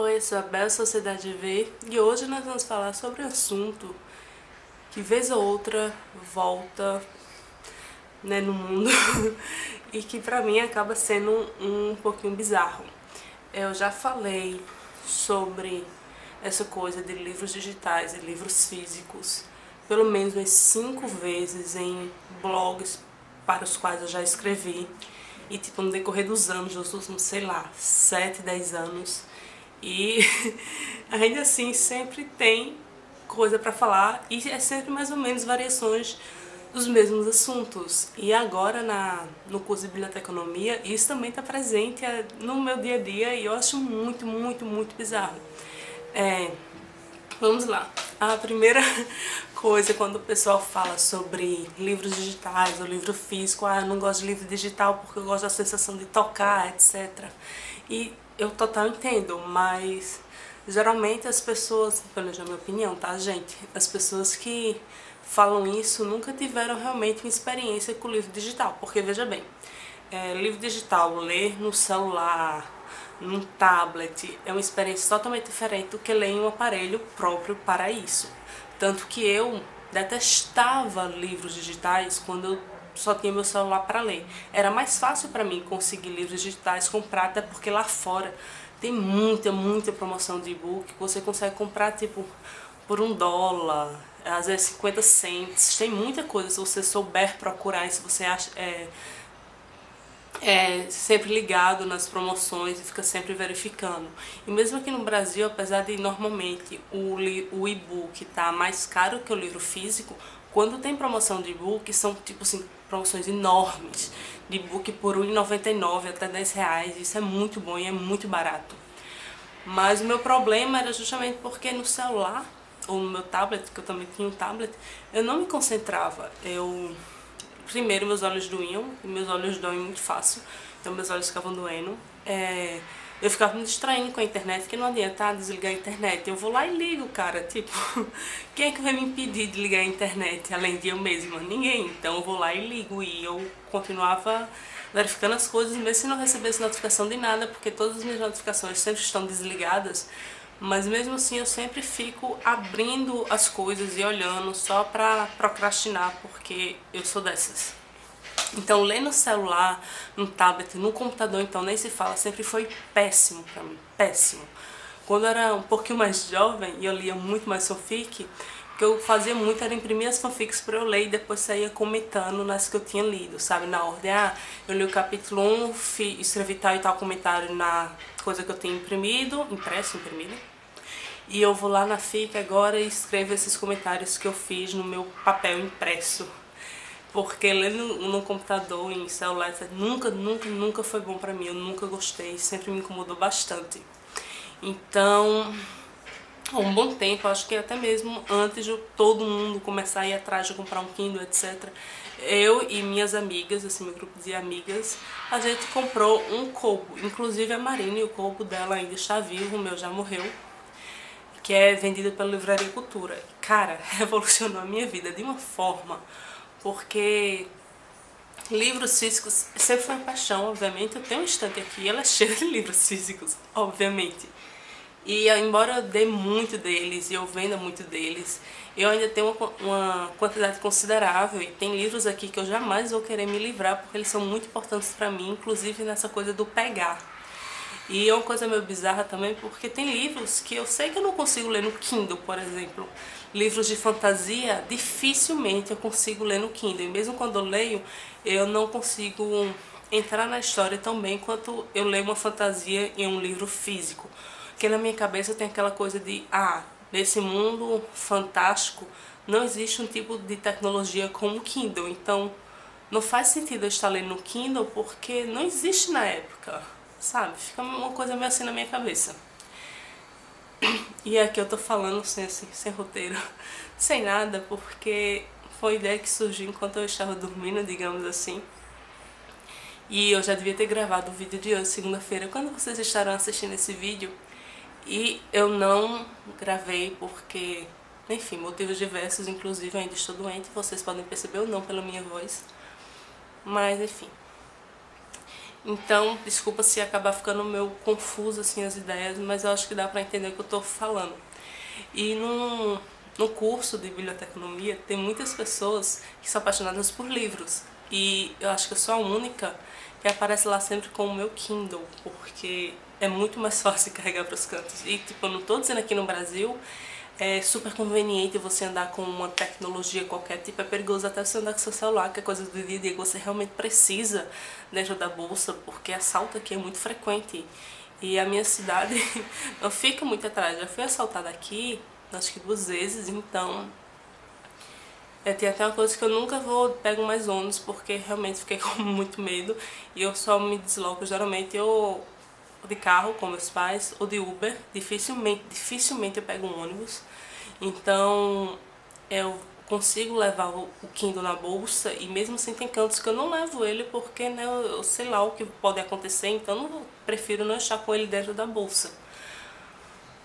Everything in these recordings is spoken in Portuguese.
Oi, eu sou a Bel Sociedade V e hoje nós vamos falar sobre um assunto que vez ou outra volta, né, no mundo e que pra mim acaba sendo um pouquinho bizarro. Eu já falei sobre essa coisa de livros digitais e livros físicos pelo menos umas 5 vezes em blogs para os quais eu já escrevi. E tipo, no decorrer dos anos, dos últimos, sei lá, 7, 10 anos. E ainda assim sempre tem coisa pra falar e é sempre mais ou menos variações dos mesmos assuntos. E agora no curso de biblioteconomia isso também está presente no meu dia a dia e eu acho muito, muito, muito bizarro. Vamos lá. A primeira coisa quando o pessoal fala sobre livros digitais ou livro físico, eu não gosto de livro digital porque eu gosto da sensação de tocar, etc. E eu total entendo, mas geralmente as pessoas, pelo menos na minha opinião, tá, gente? As pessoas que falam isso nunca tiveram realmente uma experiência com o livro digital, porque veja bem, livro digital, ler no celular, num tablet, é uma experiência totalmente diferente do que ler em um aparelho próprio para isso. Tanto que eu detestava livros digitais quando eu só tinha meu celular para ler. Era mais fácil para mim conseguir livros digitais comprar, até porque lá fora tem muita, muita promoção de e-book que você consegue comprar tipo por $1, às vezes 50 cents. Tem muita coisa se você souber procurar e se você acha, sempre ligado nas promoções e fica sempre verificando. E mesmo aqui no Brasil, apesar de normalmente o e-book tá mais caro que o livro físico, quando tem promoção de e-book, são tipo assim, promoções enormes, de e-book por R$1,99 até R$10, isso é muito bom e é muito barato. Mas o meu problema era justamente porque no celular, ou no meu tablet, que eu também tinha um tablet, eu não me concentrava. Primeiro, meus olhos doíam, e meus olhos doem muito fácil, então meus olhos ficavam doendo. Eu ficava me distraindo com a internet, que não adianta desligar a internet. Eu vou lá e ligo, cara, tipo, quem é que vai me impedir de ligar a internet, além de eu mesma? Ninguém. Então eu vou lá e ligo, e eu continuava verificando as coisas, mesmo se não recebesse notificação de nada, porque todas as minhas notificações sempre estão desligadas. Mas mesmo assim eu sempre fico abrindo as coisas e olhando só pra procrastinar, porque eu sou dessas. Então ler no celular, no tablet, no computador, então nem se fala, sempre foi péssimo pra mim, péssimo. Quando eu era um pouquinho mais jovem e eu lia muito mais fanfic, o que eu fazia muito era imprimir as fanfics pra eu ler e depois saía comentando nas que eu tinha lido, sabe? Na ordem, eu li o capítulo 1, escrevi tal e tal comentário na coisa que eu tinha imprimido, imprimido. E eu vou lá na FIC agora e escrevo esses comentários que eu fiz no meu papel impresso. Porque ler no computador, em celular, nunca, nunca, nunca foi bom pra mim. Eu nunca gostei, sempre me incomodou bastante. Então, há um bom tempo, acho que até mesmo antes de todo mundo começar a ir atrás de comprar um Kindle, etc., eu e minhas amigas, assim, meu grupo de amigas, a gente comprou um Kobo. Inclusive a Marina, e o Kobo dela ainda está vivo, o meu já morreu, que é vendido pela Livraria Cultura. Cara, revolucionou a minha vida de uma forma, porque livros físicos sempre foi uma paixão, obviamente. Eu tenho um estante aqui, ela é cheia de livros físicos, obviamente. E embora eu dê muito deles e eu venda muito deles, eu ainda tenho uma quantidade considerável e tem livros aqui que eu jamais vou querer me livrar porque eles são muito importantes pra mim, inclusive nessa coisa do pegar. E é uma coisa meio bizarra também, porque tem livros que eu sei que eu não consigo ler no Kindle, por exemplo. Livros de fantasia, dificilmente eu consigo ler no Kindle. E mesmo quando eu leio, eu não consigo entrar na história tão bem quanto eu leio uma fantasia em um livro físico. Porque na minha cabeça tem aquela coisa de, nesse mundo fantástico não existe um tipo de tecnologia como o Kindle. Então não faz sentido eu estar lendo no Kindle porque não existe na época. Sabe? Fica uma coisa meio assim na minha cabeça. E aqui eu tô falando sem roteiro, sem nada, porque foi ideia que surgiu enquanto eu estava dormindo, digamos assim. E eu já devia ter gravado o vídeo de hoje, segunda-feira, quando vocês estarão assistindo esse vídeo. E eu não gravei porque, enfim, motivos diversos, inclusive eu ainda estou doente, vocês podem perceber ou não pela minha voz. Mas, enfim. Então, desculpa se acabar ficando meio confuso assim as ideias, mas eu acho que dá pra entender o que eu tô falando. E no curso de biblioteconomia tem muitas pessoas que são apaixonadas por livros. E eu acho que eu sou a única que aparece lá sempre com o meu Kindle, porque é muito mais fácil carregar para os cantos. E tipo, eu não tô dizendo aqui no Brasil, é super conveniente você andar com uma tecnologia qualquer, tipo, é perigoso até você andar com seu celular, que é coisa do dia a dia que você realmente precisa dentro da bolsa, porque assalto aqui é muito frequente. E a minha cidade não fica muito atrás. Já fui assaltada aqui, acho que 2 vezes, então tem até uma coisa que eu nunca pego mais ônibus, porque realmente fiquei com muito medo. E eu só me desloco geralmente ou de carro com meus pais ou de Uber. Dificilmente eu pego um ônibus. Então eu consigo levar o Kindle na bolsa, e mesmo assim tem cantos que eu não levo ele porque, né, eu sei lá o que pode acontecer, então eu prefiro não estar com ele dentro da bolsa.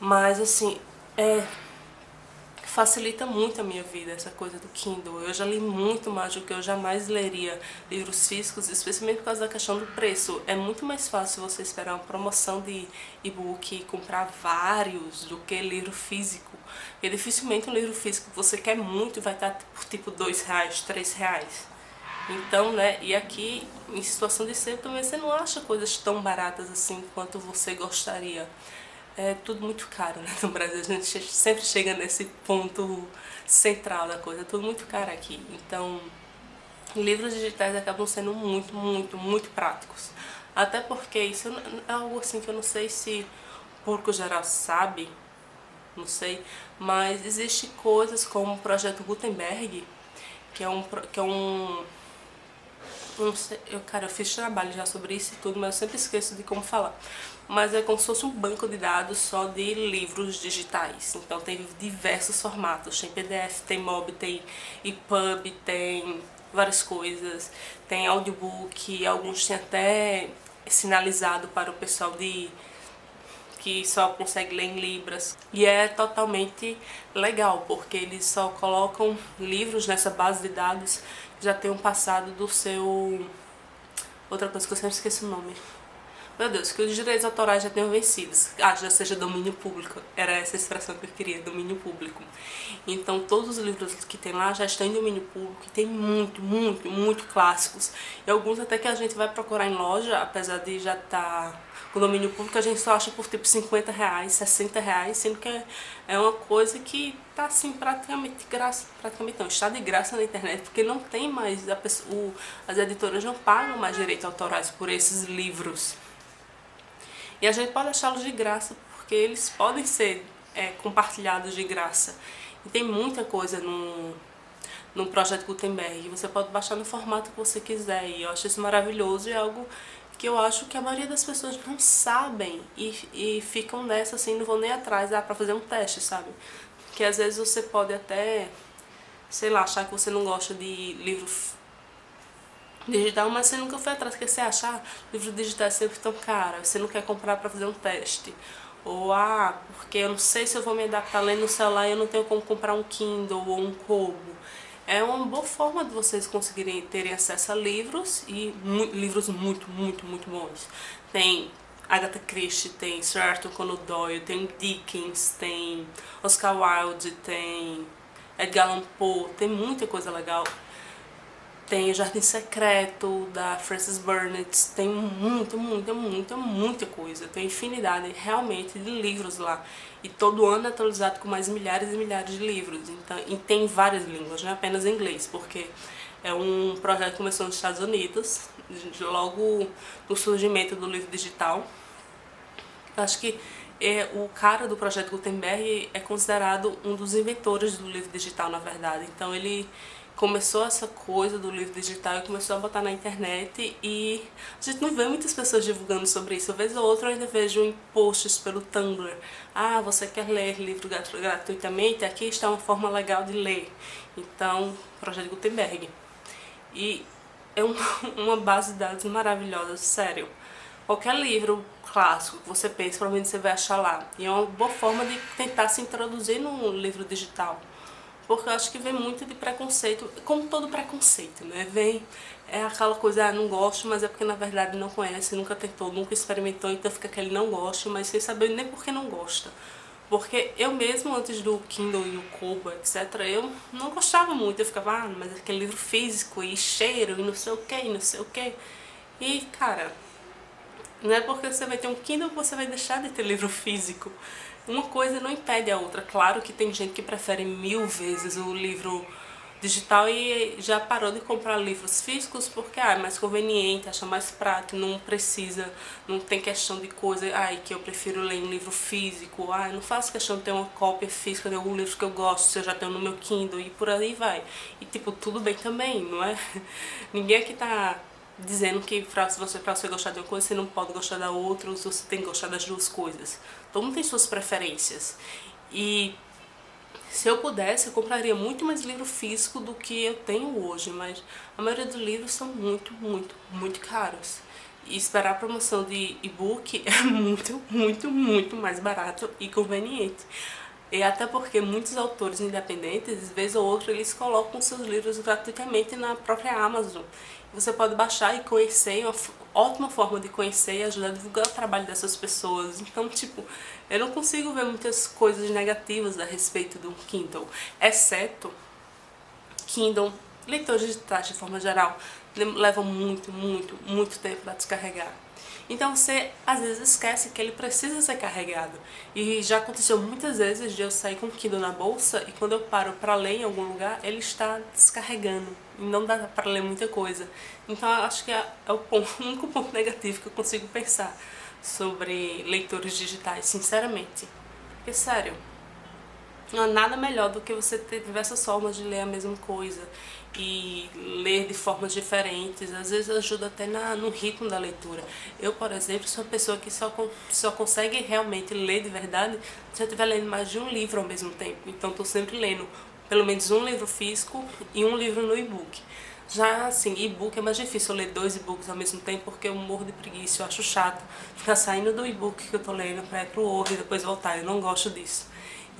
Mas assim, facilita muito a minha vida essa coisa do Kindle. Eu já li muito mais do que eu jamais leria livros físicos, especialmente por causa da questão do preço. É muito mais fácil você esperar uma promoção de e-book e comprar vários do que livro físico. E dificilmente um livro físico que você quer muito vai estar por tipo R$2, R$3. Então, né, e aqui em situação de ser também você não acha coisas tão baratas assim quanto você gostaria. É tudo muito caro, né? No Brasil a gente sempre chega nesse ponto central da coisa, é tudo muito caro aqui. Então, livros digitais acabam sendo muito práticos. Até porque isso é algo assim que eu não sei se o público geral sabe, não sei, mas existe coisas como o Projeto Gutenberg, que é um não sei, eu fiz trabalho já sobre isso e tudo, mas eu sempre esqueço de como falar. Mas é como se fosse um banco de dados só de livros digitais. Então tem diversos formatos, tem PDF, tem MOB, tem EPUB, tem várias coisas, tem audiobook, alguns têm até sinalizado para o pessoal que só consegue ler em Libras. E é totalmente legal, porque eles só colocam livros nessa base de dados que já tem um passado do seu... Outra coisa que eu sempre esqueço o nome. Meu Deus, que os direitos autorais já tenham vencidos. Já seja domínio público. Era essa a expressão que eu queria, domínio público. Então todos os livros que tem lá já estão em domínio público e tem muito clássicos. E alguns até que a gente vai procurar em loja, apesar de já estar com domínio público, a gente só acha por tipo R$50, R$60, sendo que é uma coisa que tá assim praticamente de graça. Praticamente não, está de graça na internet, porque não tem mais, as editoras não pagam mais direitos autorais por esses livros. E a gente pode achá-los de graça, porque eles podem ser compartilhados de graça. E tem muita coisa no Projeto Gutenberg. Você pode baixar no formato que você quiser. E eu acho isso maravilhoso e é algo que eu acho que a maioria das pessoas não sabem. E ficam nessa assim, não vão nem atrás pra fazer um teste, sabe? Que às vezes você pode até, sei lá, achar que você não gosta de livro digital, mas você nunca foi atrás, porque você acha, livro digital é sempre tão caro, você não quer comprar para fazer um teste. Ou, porque eu não sei se eu vou me adaptar lendo no celular e eu não tenho como comprar um Kindle ou um Kobo. É uma boa forma de vocês conseguirem terem acesso a livros, e livros muito bons. Tem Agatha Christie, tem Sir Arthur Conan Doyle, tem Dickens, tem Oscar Wilde, tem Edgar Allan Poe, tem muita coisa legal. Tem o Jardim Secreto, da Frances Burnett, tem muita coisa. Tem infinidade, realmente, de livros lá. E todo ano é atualizado com mais milhares e milhares de livros. Então, e tem várias línguas, não é apenas inglês, porque é um projeto que começou nos Estados Unidos, logo no surgimento do livro digital. Acho que o cara do Projeto Gutenberg é considerado um dos inventores do livro digital, na verdade. Então ele começou essa coisa do livro digital e começou a botar na internet, e a gente não vê muitas pessoas divulgando sobre isso. Uma vez ou outra eu ainda vejo em posts pelo Tumblr: você quer ler livro gratuitamente? Aqui está uma forma legal de ler. Então, Projeto Gutenberg. E é uma base de dados maravilhosa, sério. Qualquer livro clássico que você pense, provavelmente você vai achar lá. E é uma boa forma de tentar se introduzir no livro digital. porque eu acho que vem muito de preconceito, como todo preconceito, né? Vem, é aquela coisa, ah, não gosto, mas é porque na verdade não conhece, nunca tentou, nunca experimentou, então fica aquele não gosto, mas sem saber nem por que não gosta. Porque eu mesmo, antes do Kindle e o Kobo, etc., eu não gostava muito. Eu ficava, ah, mas aquele livro físico e cheiro e não sei o que, e não sei o que. E, cara, não é porque você vai ter um Kindle que você vai deixar de ter livro físico. Uma coisa não impede a outra. Claro que tem gente que prefere 1000 vezes o livro digital e já parou de comprar livros físicos porque é mais conveniente, acha mais prático, não precisa, não tem questão de coisa, que eu prefiro ler em livro físico, não faço questão de ter uma cópia física de algum livro que eu gosto, se eu já tenho no meu Kindle e por aí vai. E tipo, tudo bem também, não é? Ninguém aqui tá dizendo que pra você gostar de uma coisa, você não pode gostar da outra, ou você tem que gostar das duas coisas. Todo mundo tem suas preferências. E se eu pudesse, eu compraria muito mais livro físico do que eu tenho hoje, mas a maioria dos livros são muito, muito, muito caros. E esperar a promoção de e-book é muito, muito, muito mais barato e conveniente. E até porque muitos autores independentes, vez ou outra, eles colocam seus livros gratuitamente na própria Amazon. Você pode baixar e conhecer, uma ótima forma de conhecer e ajudar a divulgar o trabalho dessas pessoas. Então, tipo, eu não consigo ver muitas coisas negativas a respeito do Kindle, exceto Kindle, leitores digitais de forma geral, levam muito, muito, muito tempo para descarregar. Então você às vezes esquece que ele precisa ser carregado. E já aconteceu muitas vezes de eu sair com o Kindle na bolsa e quando eu paro para ler em algum lugar, ele está descarregando. E não dá para ler muita coisa. Então eu acho que é o único ponto negativo que eu consigo pensar sobre leitores digitais, sinceramente. Porque sério, não há nada melhor do que você ter diversas formas de ler a mesma coisa e ler de formas diferentes, às vezes ajuda até no ritmo da leitura. Eu, por exemplo, sou uma pessoa que só consegue realmente ler de verdade se eu estiver lendo mais de um livro ao mesmo tempo. Então estou sempre lendo pelo menos um livro físico e um livro no e-book. Já assim, e-book é mais difícil eu ler 2 e-books ao mesmo tempo porque eu morro de preguiça, eu acho chato ficar saindo do e-book que eu tô lendo para ir pro outro e depois voltar, eu não gosto disso.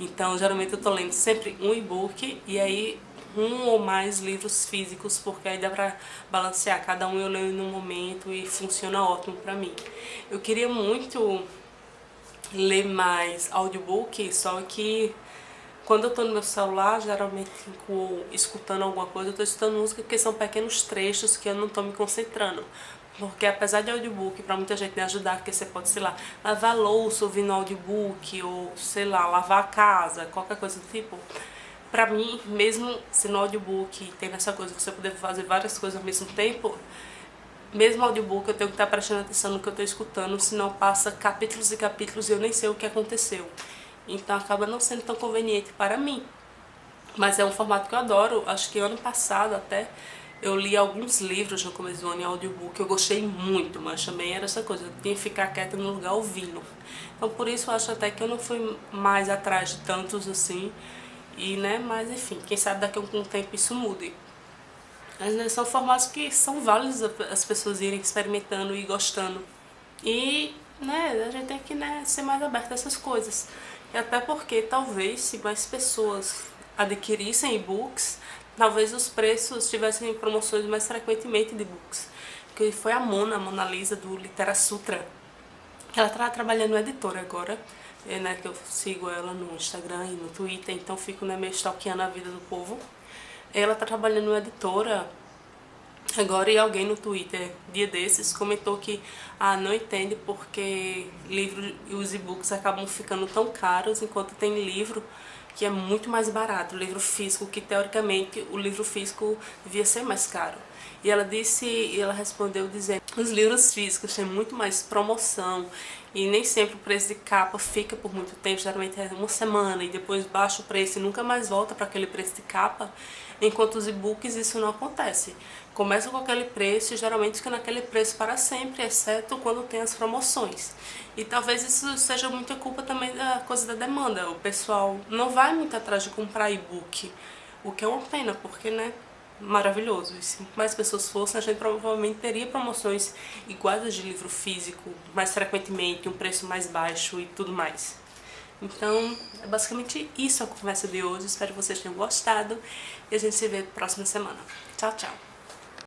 Então, geralmente eu tô lendo sempre um e-book e aí um ou mais livros físicos, porque aí dá pra balancear, cada um eu leio num momento e funciona ótimo pra mim. Eu queria muito ler mais audiobook, só que quando eu tô no meu celular, geralmente fico escutando alguma coisa, eu tô escutando música porque são pequenos trechos que eu não tô me concentrando. Porque apesar de audiobook, pra muita gente me ajudar, porque você pode, sei lá, lavar louça ouvindo audiobook, ou sei lá, lavar a casa, qualquer coisa do tipo. Pra mim, mesmo sendo audiobook, tendo essa coisa de você poder fazer várias coisas ao mesmo tempo, mesmo audiobook eu tenho que estar prestando atenção no que eu tô escutando, senão passa capítulos e capítulos e eu nem sei o que aconteceu. Então acaba não sendo tão conveniente para mim. Mas é um formato que eu adoro, acho que ano passado até eu li alguns livros no começo do ano em audiobook, eu gostei muito, mas também era essa coisa, eu tinha que ficar quieta no lugar ouvindo. Então por isso eu acho até que eu não fui mais atrás de tantos assim, e né, mas enfim, quem sabe daqui a algum tempo isso mude. Mas né, são formatos que são válidos as pessoas irem experimentando e gostando. E né, a gente tem que ser mais aberto a essas coisas. E até porque talvez se mais pessoas adquirissem e-books, talvez os preços tivessem promoções mais frequentemente de e-books. Que foi a Mona Lisa do Literasutra. Ela tá trabalhando no editora agora, né, que eu sigo ela no Instagram e no Twitter, então fico meio stalkeando a vida do povo. Ela tá trabalhando no editora agora e alguém no Twitter, dia desses, comentou que não entende porque livro e os e-books acabam ficando tão caros enquanto tem livro que é muito mais barato, o livro físico, que teoricamente o livro físico devia ser mais caro. E ela respondeu dizendo que os livros físicos têm muito mais promoção e nem sempre o preço de capa fica por muito tempo, geralmente é uma semana e depois baixa o preço e nunca mais volta para aquele preço de capa, enquanto os e-books isso não acontece. Começa com aquele preço e geralmente fica naquele preço para sempre, exceto quando tem as promoções. E talvez isso seja muita culpa também da coisa da demanda. O pessoal não vai muito atrás de comprar e-book, o que é uma pena, porque, né, maravilhoso. E se mais pessoas fossem, a gente provavelmente teria promoções iguais às de livro físico, mais frequentemente, um preço mais baixo e tudo mais. Então, é basicamente isso a conversa de hoje. Espero que vocês tenham gostado e a gente se vê na próxima semana. Tchau, tchau!